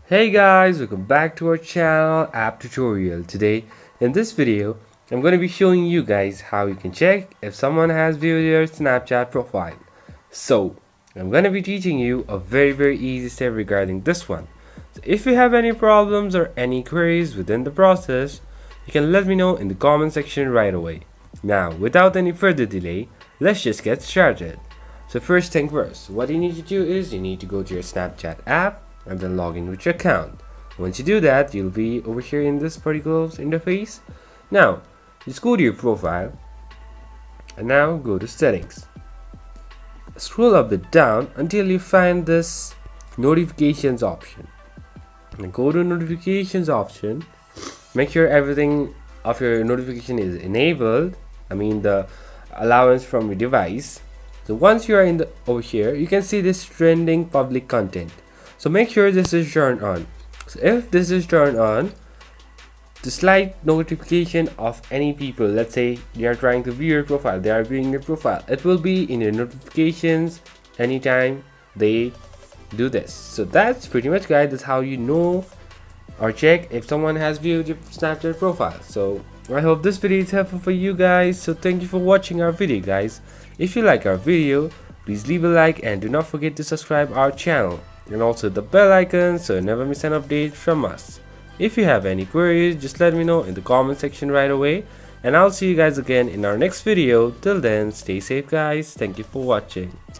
Hey guys, welcome back to our channel App Tutorial. Today in this video I'm going to be showing you guys how you can check if someone has viewed your Snapchat profile. So I'm going to be teaching you a very easy step regarding this one. So if you have any problems or any queries within the process, you can let me know in the comment section right away. Now without any further delay, let's just get started. So first thing first, what you need to do is you need to go to your Snapchat app and then log in with your account. Once you do that, you'll be over here in this particular interface. Now just go to your profile and now go to settings. Scroll up and down until you find this notifications option, and go to notifications option. Make sure everything of your notification is enabled, the allowance from your device. So once you are over here, you can see this trending public content. So make sure this is turned on. So if this is turned on, the slight notification of any people, let's say they are trying to view your profile, they are viewing your profile, it will be in your notifications anytime they do this. So that's pretty much, guys, that's how you know or check if someone has viewed your Snapchat profile. So I hope this video is helpful for you guys. So thank you for watching our video, guys. If you like our video, please leave a like and do not forget to subscribe our channel and also the bell icon so you never miss an update from us. If you have any queries, just let me know in the comment section right away, and I'll see you guys again in our next video. Till then, stay safe guys. Thank you for watching.